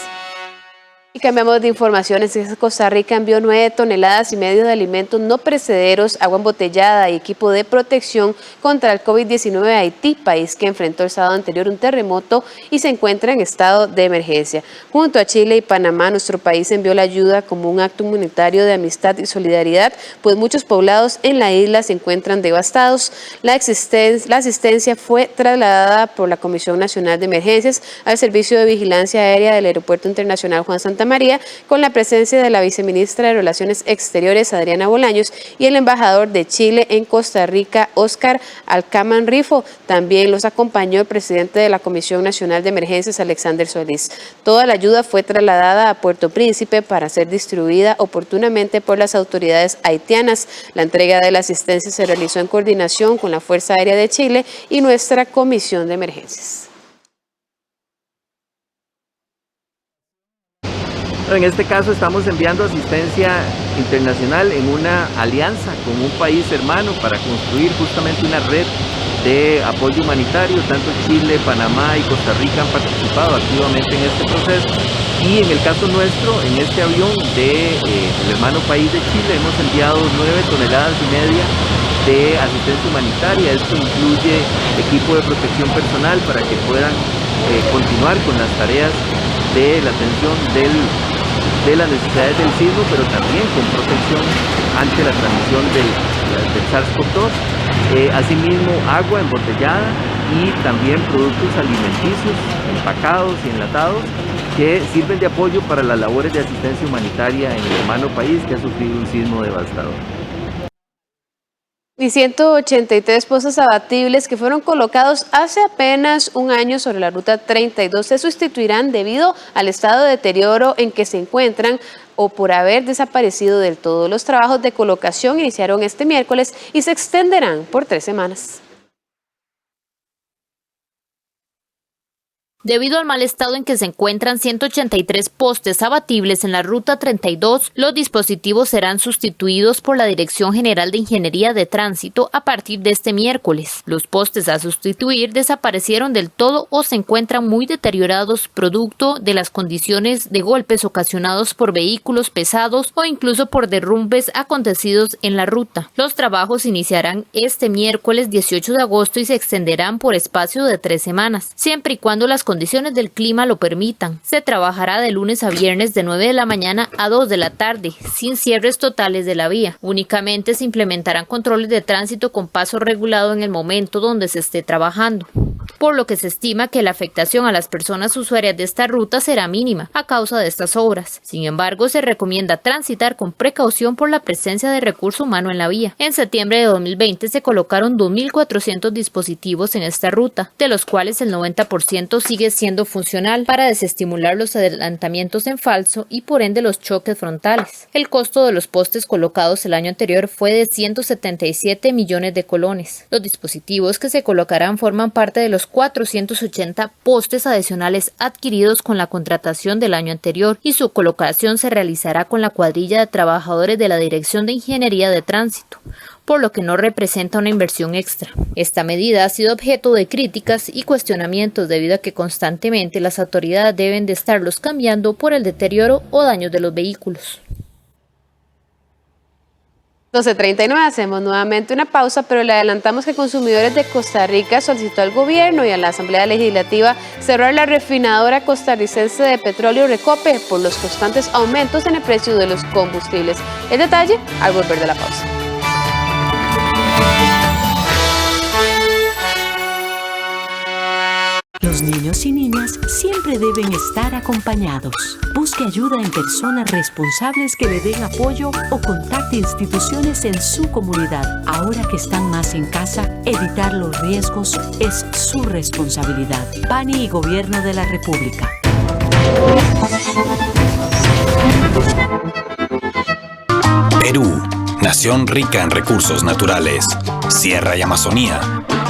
Y cambiamos de información. Costa Rica envió 9,5 toneladas de alimentos no perecederos, agua embotellada y equipo de protección contra el COVID-19 a Haití, país que enfrentó el sábado anterior un terremoto y se encuentra en estado de emergencia. Junto a Chile y Panamá, nuestro país envió la ayuda como un acto humanitario de amistad y solidaridad, pues muchos poblados en la isla se encuentran devastados. La asistencia fue trasladada por la Comisión Nacional de Emergencias al Servicio de Vigilancia Aérea del Aeropuerto Internacional Juan Santa María, con la presencia de la viceministra de Relaciones Exteriores, Adriana Bolaños, y el embajador de Chile en Costa Rica, Óscar Alcaman Rifo. También los acompañó el presidente de la Comisión Nacional de Emergencias, Alexander Solís. Toda la ayuda fue trasladada a Puerto Príncipe para ser distribuida oportunamente por las autoridades haitianas. La entrega de la asistencia se realizó en coordinación con la Fuerza Aérea de Chile y nuestra Comisión de Emergencias. En este caso estamos enviando asistencia internacional en una alianza con un país hermano para construir justamente una red de apoyo humanitario. Tanto Chile, Panamá y Costa Rica han participado activamente en este proceso. Y en el caso nuestro, en este avión del hermano país de Chile, hemos enviado 9,5 toneladas de asistencia humanitaria. Esto incluye equipo de protección personal para que puedan continuar con las tareas de la atención de las necesidades del sismo, pero también con protección ante la transmisión del SARS-CoV-2. Asimismo, agua embotellada y también productos alimenticios empacados y enlatados que sirven de apoyo para las labores de asistencia humanitaria en el hermano país que ha sufrido un sismo devastador. Y 183 postes abatibles que fueron colocados hace apenas un año sobre la ruta 32 se sustituirán debido al estado de deterioro en que se encuentran o por haber desaparecido del todo. Los trabajos de colocación iniciaron este miércoles y se extenderán por 3 semanas. Debido al mal estado en que se encuentran 183 postes abatibles en la Ruta 32, los dispositivos serán sustituidos por la Dirección General de Ingeniería de Tránsito a partir de este miércoles. Los postes a sustituir desaparecieron del todo o se encuentran muy deteriorados producto de las condiciones de golpes ocasionados por vehículos pesados o incluso por derrumbes acontecidos en la ruta. Los trabajos iniciarán este miércoles 18 de agosto y se extenderán por espacio de 3 semanas, siempre y cuando las condiciones del clima lo permitan. Se trabajará de lunes a viernes de 9 de la mañana a 2 de la tarde, sin cierres totales de la vía. Únicamente se implementarán controles de tránsito con paso regulado en el momento donde se esté trabajando. por lo que se estima que la afectación a las personas usuarias de esta ruta será mínima a causa de estas obras. Sin embargo, se recomienda transitar con precaución por la presencia de recurso humano en la vía. En septiembre de 2020 se colocaron 2.400 dispositivos en esta ruta, de los cuales el 90% sigue siendo funcional para desestimular los adelantamientos en falso y por ende los choques frontales. El costo de los postes colocados el año anterior fue de 177 millones de colones. Los dispositivos que se colocarán forman parte de los 480 postes adicionales adquiridos con la contratación del año anterior y su colocación se realizará con la cuadrilla de trabajadores de la Dirección de Ingeniería de Tránsito, por lo que no representa una inversión extra. Esta medida ha sido objeto de críticas y cuestionamientos debido a que constantemente las autoridades deben de estarlos cambiando por el deterioro o daños de los vehículos. 12:39, hacemos nuevamente una pausa, pero le adelantamos que Consumidores de Costa Rica solicitó al gobierno y a la Asamblea Legislativa cerrar la refinadora costarricense de petróleo Recope por los constantes aumentos en el precio de los combustibles. El detalle al volver de la pausa. Los niños y niñas siempre deben estar acompañados. Busque ayuda en personas responsables que le den apoyo o contacte instituciones en su comunidad. Ahora que están más en casa, evitar los riesgos es su responsabilidad. PANI y Gobierno de la República. Perú, nación rica en recursos naturales, sierra y Amazonía,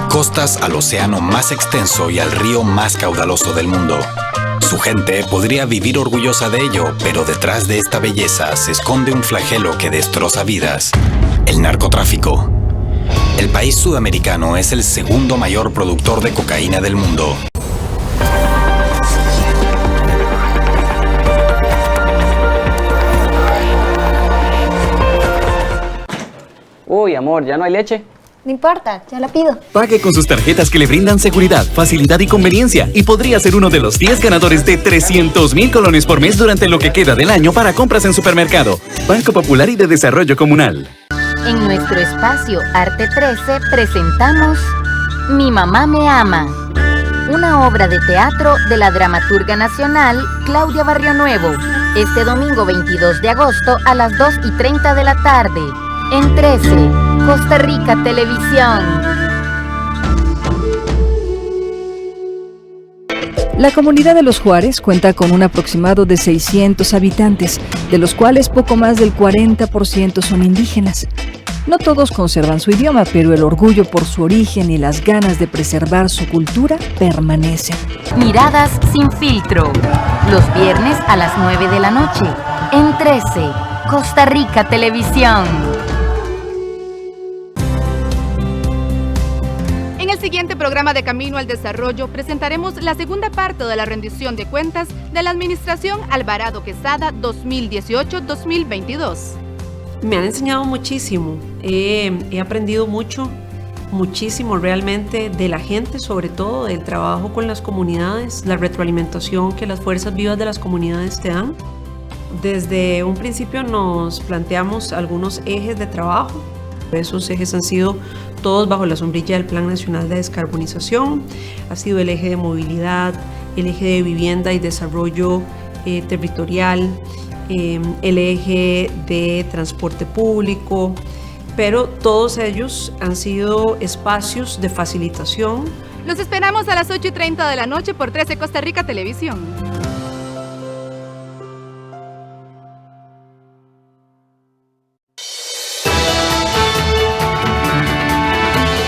costas al océano más extenso y al río más caudaloso del mundo. Su gente podría vivir orgullosa de ello, pero detrás de esta belleza se esconde un flagelo que destroza vidas: el narcotráfico. El país sudamericano es el segundo mayor productor de cocaína del mundo. Uy, amor, ¿ya no hay leche? No importa, ya la pido. Pague con sus tarjetas que le brindan seguridad, facilidad y conveniencia y podría ser uno de los 10 ganadores de 300,000 colones por mes durante lo que queda del año para compras en supermercado. Banco Popular y de Desarrollo Comunal. En nuestro espacio Arte 13 presentamos Mi mamá me ama, una obra de teatro de la dramaturga nacional Claudia Barrionuevo, este domingo 22 de agosto a las 2:30 de la tarde, en 13, Costa Rica Televisión. La comunidad de Los Juárez cuenta con un aproximado de 600 habitantes, de los cuales poco más del 40% son indígenas. No todos conservan su idioma, pero el orgullo por su origen y las ganas de preservar su cultura permanecen. Miradas sin filtro, los viernes a las 9 de la noche, en 13, Costa Rica Televisión. En el siguiente programa de Camino al Desarrollo presentaremos la segunda parte de la rendición de cuentas de la Administración Alvarado Quesada 2018-2022. Me han enseñado muchísimo, he aprendido muchísimo realmente de la gente, sobre todo del trabajo con las comunidades, la retroalimentación que las fuerzas vivas de las comunidades te dan. Desde un principio nos planteamos algunos ejes de trabajo. Esos ejes han sido todos bajo la sombrilla del Plan Nacional de Descarbonización. Ha sido el eje de movilidad, el eje de vivienda y desarrollo territorial, el eje de transporte público, pero todos ellos han sido espacios de facilitación. Los esperamos a las 8:30 de la noche por 13 Costa Rica Televisión.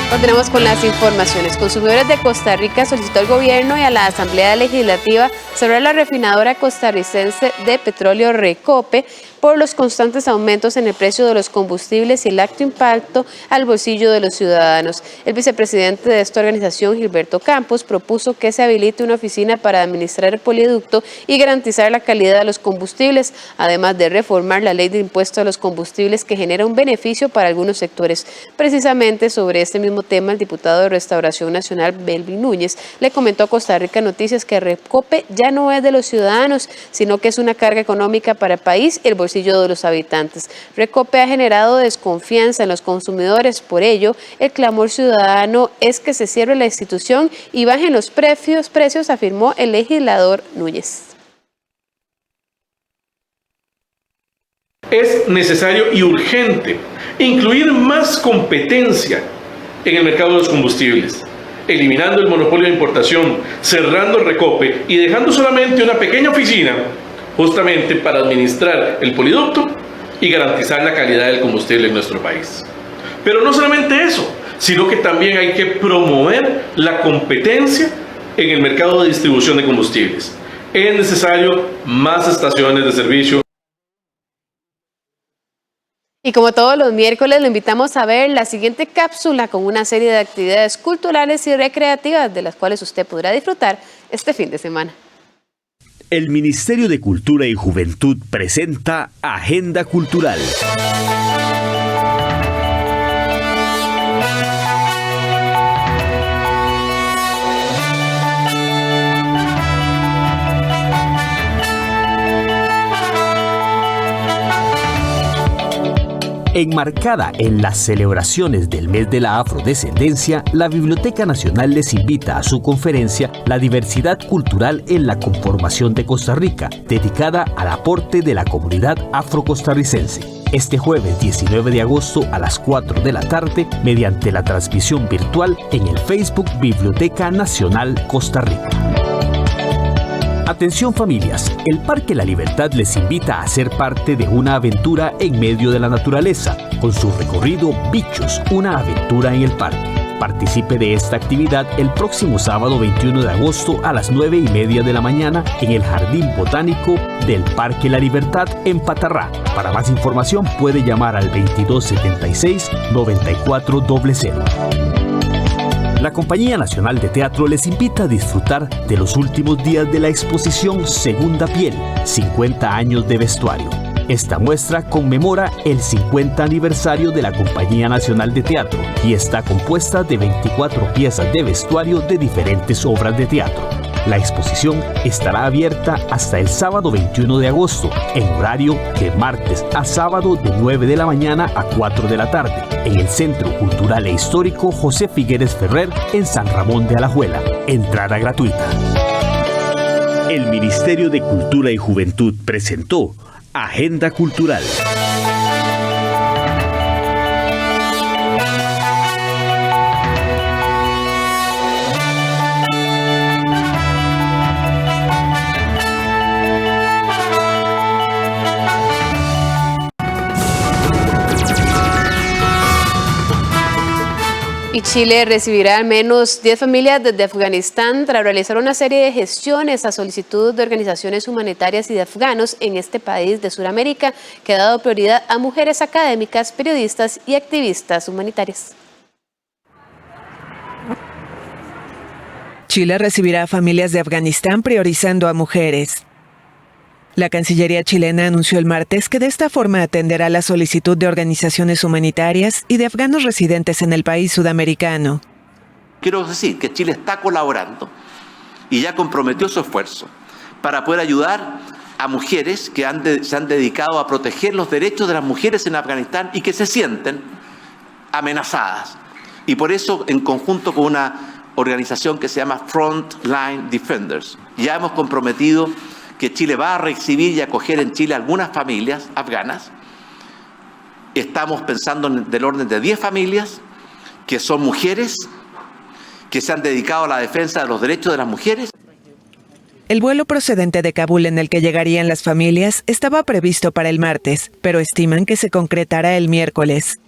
Continuamos con las informaciones. Consumidores de Costa Rica solicitó al gobierno y a la Asamblea Legislativa cerrar la refinadora costarricense de petróleo Recope por los constantes aumentos en el precio de los combustibles y el alto impacto al bolsillo de los ciudadanos. El vicepresidente de esta organización, Gilberto Campos, propuso que se habilite una oficina para administrar el poliducto y garantizar la calidad de los combustibles, además de reformar la ley de impuesto a los combustibles que genera un beneficio para algunos sectores. Precisamente sobre este mismo tema, el diputado de Restauración Nacional, Belvin Núñez, le comentó a Costa Rica Noticias que Recope ya ya no es de los ciudadanos, sino que es una carga económica para el país y el bolsillo de los habitantes. Recope ha generado desconfianza en los consumidores, por ello, el clamor ciudadano es que se cierre la institución y bajen los precios, afirmó el legislador Núñez. Es necesario y urgente incluir más competencia en el mercado de los combustibles, eliminando el monopolio de importación, cerrando el Recope y dejando solamente una pequeña oficina justamente para administrar el poliducto y garantizar la calidad del combustible en nuestro país. Pero no solamente eso, sino que también hay que promover la competencia en el mercado de distribución de combustibles. Es necesario más estaciones de servicio. Y como todos los miércoles, le invitamos a ver la siguiente cápsula con una serie de actividades culturales y recreativas de las cuales usted podrá disfrutar este fin de semana. El Ministerio de Cultura y Juventud presenta Agenda Cultural. Enmarcada en las celebraciones del mes de la afrodescendencia, la Biblioteca Nacional les invita a su conferencia La diversidad cultural en la conformación de Costa Rica, dedicada al aporte de la comunidad afrocostarricense. Este jueves 19 de agosto a las 4 de la tarde, mediante la transmisión virtual en el Facebook Biblioteca Nacional Costa Rica. Atención familias, el Parque La Libertad les invita a ser parte de una aventura en medio de la naturaleza, con su recorrido Bichos, una aventura en el parque. Participe de esta actividad el próximo sábado 21 de agosto a las 9:30 de la mañana en el Jardín Botánico del Parque La Libertad en Patarrá. Para más información puede llamar al 2276-9400. La Compañía Nacional de Teatro les invita a disfrutar de los últimos días de la exposición Segunda Piel, 50 años de vestuario. Esta muestra conmemora el 50 aniversario de la Compañía Nacional de Teatro y está compuesta de 24 piezas de vestuario de diferentes obras de teatro. La exposición estará abierta hasta el sábado 21 de agosto, en horario de martes a sábado de 9 de la mañana a 4 de la tarde, en el Centro Cultural e Histórico José Figueres Ferrer, en San Ramón de Alajuela. Entrada gratuita. El Ministerio de Cultura y Juventud presentó Agenda Cultural. Y Chile recibirá al menos 10 familias desde Afganistán para realizar una serie de gestiones a solicitud de organizaciones humanitarias y de afganos en este país de Sudamérica que ha dado prioridad a mujeres académicas, periodistas y activistas humanitarias. Chile recibirá a familias de Afganistán priorizando a mujeres. La Cancillería chilena anunció el martes que de esta forma atenderá la solicitud de organizaciones humanitarias y de afganos residentes en el país sudamericano. Quiero decir que Chile está colaborando y ya comprometió su esfuerzo para poder ayudar a mujeres que se han dedicado a proteger los derechos de las mujeres en Afganistán y que se sienten amenazadas. Y por eso, en conjunto con una organización que se llama Frontline Defenders, ya hemos comprometido que Chile va a recibir y acoger en Chile algunas familias afganas. Estamos pensando del orden de 10 familias que son mujeres que se han dedicado a la defensa de los derechos de las mujeres. El vuelo procedente de Kabul en el que llegarían las familias estaba previsto para el martes, pero estiman que se concretará el miércoles.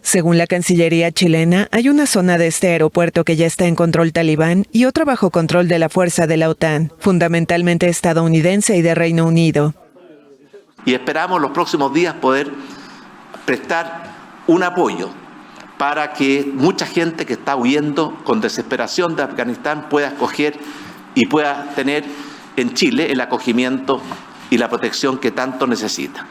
Según la Cancillería chilena, hay una zona de este aeropuerto que ya está en control talibán y otra bajo control de la fuerza de la OTAN, fundamentalmente estadounidense y de Reino Unido. Y esperamos los próximos días poder prestar un apoyo para que mucha gente que está huyendo con desesperación de Afganistán pueda escoger y pueda tener en Chile el acogimiento y la protección que tanto necesita.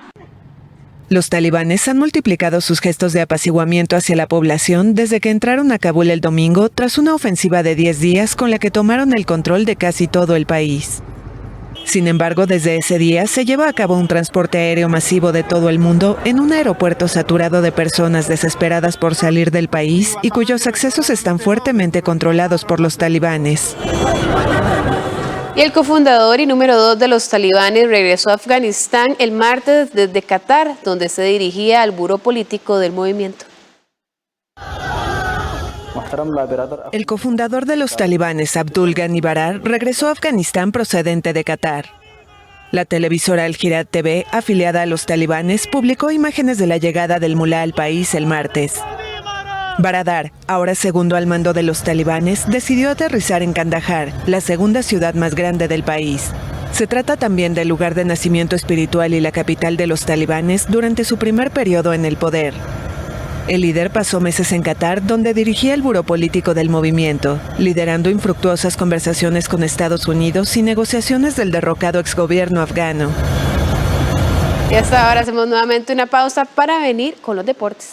Los talibanes han multiplicado sus gestos de apaciguamiento hacia la población desde que entraron a Kabul el domingo tras una ofensiva de 10 días con la que tomaron el control de casi todo el país. Sin embargo, desde ese día se lleva a cabo un transporte aéreo masivo de todo el mundo en un aeropuerto saturado de personas desesperadas por salir del país y cuyos accesos están fuertemente controlados por los talibanes. Y el cofundador y número 2 de los talibanes regresó a Afganistán el martes desde Qatar, donde se dirigía al buró político del movimiento. El cofundador de los talibanes, Abdul Ghani Barar, regresó a Afganistán procedente de Qatar. La televisora Al Jihad TV, afiliada a los talibanes, publicó imágenes de la llegada del mulá al país el martes. Baradar, ahora segundo al mando de los talibanes, decidió aterrizar en Kandahar, la segunda ciudad más grande del país. Se trata también del lugar de nacimiento espiritual y la capital de los talibanes durante su primer periodo en el poder. El líder pasó meses en Qatar, donde dirigía el buró político del movimiento, liderando infructuosas conversaciones con Estados Unidos y negociaciones del derrocado exgobierno afgano. Y hasta ahora hacemos nuevamente una pausa para venir con los deportes.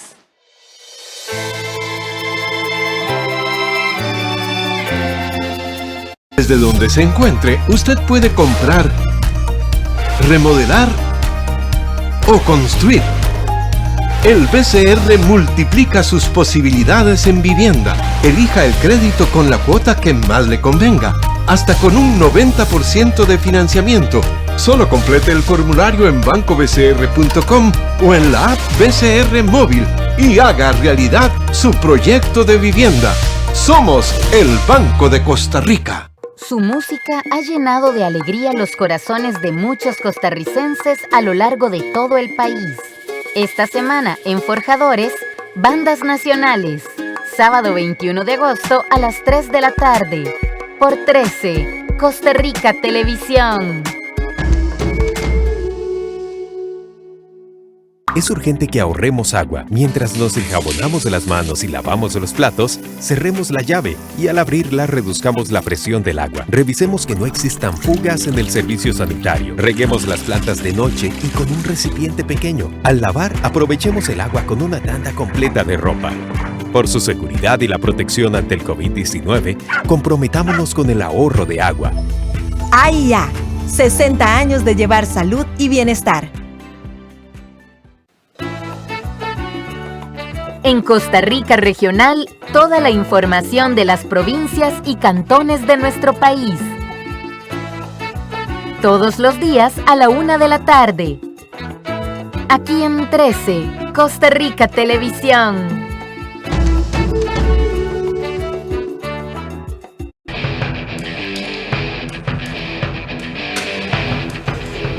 Desde donde se encuentre, usted puede comprar, remodelar o construir. El BCR multiplica sus posibilidades en vivienda. Elija el crédito con la cuota que más le convenga, hasta con un 90% de financiamiento. Solo complete el formulario en bancobcr.com o en la app BCR Móvil y haga realidad su proyecto de vivienda. Somos el Banco de Costa Rica. Su música ha llenado de alegría los corazones de muchos costarricenses a lo largo de todo el país. Esta semana en Forjadores, Bandas Nacionales, sábado 21 de agosto a las 3 de la tarde, por 13, Costa Rica Televisión. Es urgente que ahorremos agua. Mientras nos enjabonamos de las manos y lavamos los platos, cerremos la llave y al abrirla reduzcamos la presión del agua. Revisemos que no existan fugas en el servicio sanitario. Reguemos las plantas de noche y con un recipiente pequeño. Al lavar, aprovechemos el agua con una tanda completa de ropa. Por su seguridad y la protección ante el COVID-19, comprometámonos con el ahorro de agua. AIA, 60 años de llevar salud y bienestar. En Costa Rica Regional, toda la información de las provincias y cantones de nuestro país. Todos los días a la 1 de la tarde. Aquí en 13, Costa Rica Televisión.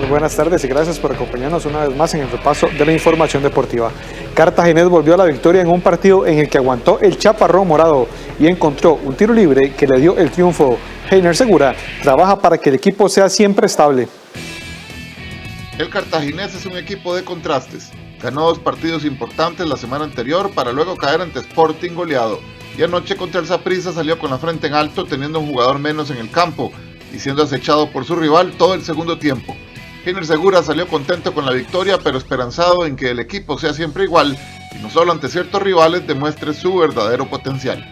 Buenas tardes y gracias por acompañarnos una vez más en el repaso de la información deportiva. Cartaginés volvió a la victoria en un partido en el que aguantó el chaparrón morado y encontró un tiro libre que le dio el triunfo. Heiner Segura trabaja para que el equipo sea siempre estable. El Cartaginés es un equipo de contrastes. Ganó 2 partidos importantes la semana anterior para luego caer ante Sporting goleado. Y anoche contra el Saprissa salió con la frente en alto teniendo un jugador menos en el campo y siendo acechado por su rival todo el segundo tiempo. Heiner Segura salió contento con la victoria, pero esperanzado en que el equipo sea siempre igual y no solo ante ciertos rivales demuestre su verdadero potencial.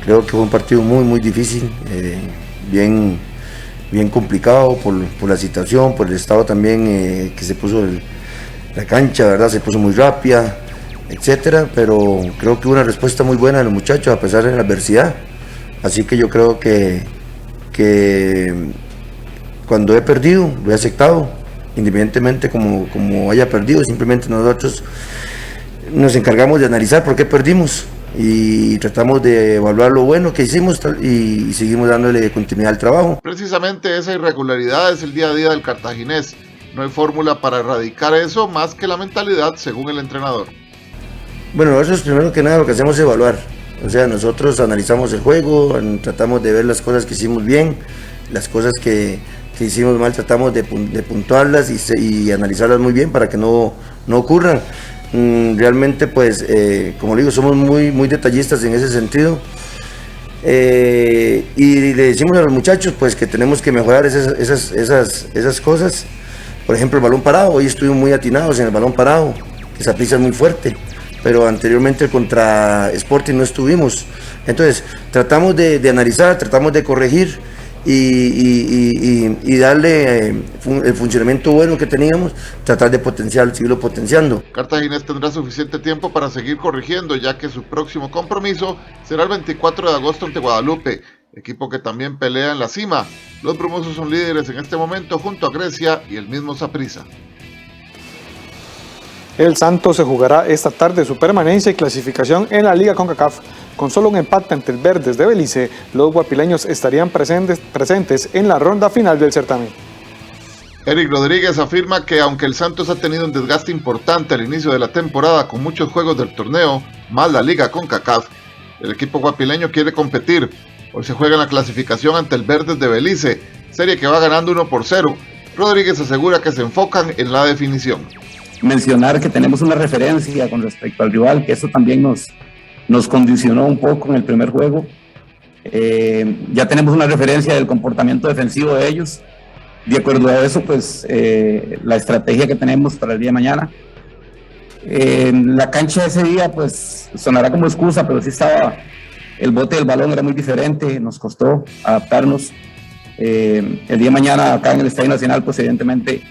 Creo que fue un partido muy difícil, bien complicado por la situación, por el estado también que se puso la cancha, ¿verdad? Se puso muy rápida, etcétera, pero creo que hubo una respuesta muy buena de los muchachos a pesar de la adversidad. Así que yo creo que cuando he perdido, lo he aceptado. Independientemente como haya perdido, simplemente nosotros nos encargamos de analizar por qué perdimos y tratamos de evaluar lo bueno que hicimos y seguimos dándole continuidad al trabajo. Precisamente esa irregularidad es el día a día del Cartaginés. No hay fórmula para erradicar eso más que la mentalidad, según el entrenador. Bueno, nosotros primero que nada lo que hacemos es evaluar. O sea, nosotros analizamos el juego, tratamos de ver las cosas que hicimos bien, las cosas que hicimos mal tratamos de puntuarlas y analizarlas muy bien para que no ocurran. Realmente pues como digo, somos muy detallistas en ese sentido y le decimos a los muchachos pues que tenemos que mejorar esas cosas. Por ejemplo, el balón parado, hoy estuvimos muy atinados en el balón parado, que Saprissa es muy fuerte, pero anteriormente contra Sporting no estuvimos. Entonces tratamos de analizar, tratamos de corregir y darle el funcionamiento bueno que teníamos, tratar de seguirlo potenciando. Cartaginés tendrá suficiente tiempo para seguir corrigiendo, ya que su próximo compromiso será el 24 de agosto ante Guadalupe, equipo que también pelea en la cima. Los brumosos son líderes en este momento junto a Grecia y el mismo Saprissa. El Santos se jugará esta tarde su permanencia y clasificación en la Liga CONCACAF. Con solo un empate ante el Verdes de Belice, los guapileños estarían presentes en la ronda final del certamen. Eric Rodríguez afirma que aunque el Santos ha tenido un desgaste importante al inicio de la temporada con muchos juegos del torneo, más la Liga CONCACAF, el equipo guapileño quiere competir. Hoy se juega en la clasificación ante el Verdes de Belice, serie que va ganando 1-0. Rodríguez asegura que se enfocan en la definición. Mencionar que tenemos una referencia con respecto al rival, que eso también nos condicionó un poco en el primer juego. Ya tenemos una referencia del comportamiento defensivo de ellos. De acuerdo a eso, pues la estrategia que tenemos para el día de mañana. La cancha de ese día, pues sonará como excusa, pero sí estaba, el bote del balón era muy diferente, nos costó adaptarnos. El día de mañana acá en el Estadio Nacional, pues evidentemente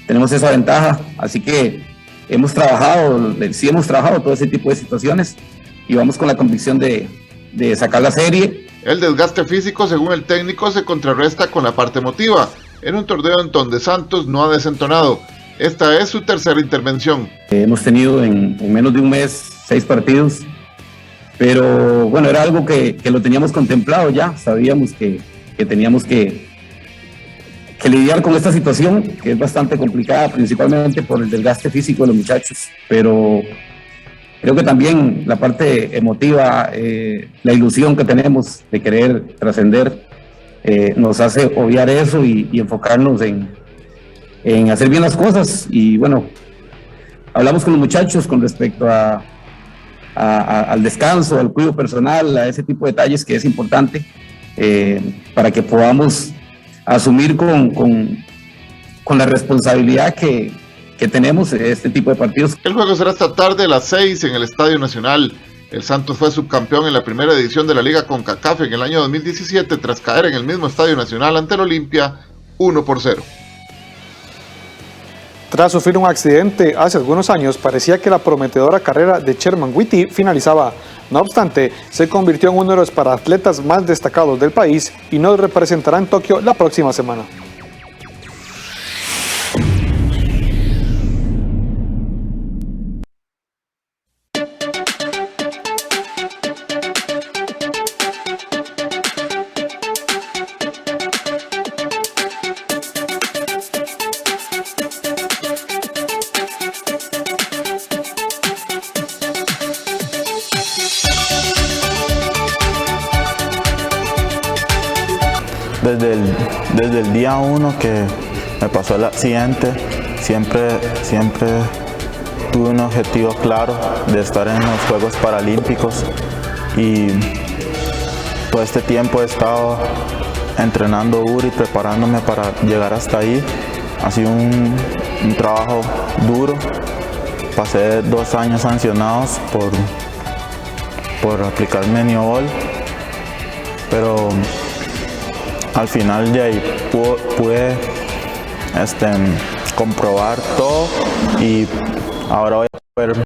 tenemos esa ventaja, así que hemos trabajado todo ese tipo de situaciones y vamos con la convicción de sacar la serie. El desgaste físico, según el técnico, se contrarresta con la parte emotiva, en un torneo en donde Santos no ha desentonado. Esta es su tercera intervención. Hemos tenido en menos de un mes 6 partidos, pero bueno, era algo que lo teníamos contemplado ya, sabíamos que teníamos que lidiar con esta situación, que es bastante complicada, principalmente por el desgaste físico de los muchachos, pero creo que también la parte emotiva, la ilusión que tenemos de querer trascender, nos hace obviar eso y enfocarnos en hacer bien las cosas. Y bueno, hablamos con los muchachos con respecto al descanso, al cuidado personal, a ese tipo de detalles que es importante para que podamos asumir con la responsabilidad que tenemos en este tipo de partidos. El juego será esta tarde a las 6 en el Estadio Nacional. El Santos fue subcampeón en la primera edición de la Liga CONCACAF en el año 2017 tras caer en el mismo Estadio Nacional ante el Olimpia 1-0. Tras sufrir un accidente hace algunos años, parecía que la prometedora carrera de Sherman Whitty finalizaba. No obstante, se convirtió en uno de los paratletas más destacados del país y nos representará en Tokio la próxima semana. Desde el día 1 que me pasó el accidente, siempre tuve un objetivo claro de estar en los Juegos Paralímpicos y todo este tiempo he estado entrenando duro y preparándome para llegar hasta ahí. Ha sido un trabajo duro. Pasé 2 años sancionados por aplicar meniobol, pero al final de ahí pude comprobar todo y ahora voy a poder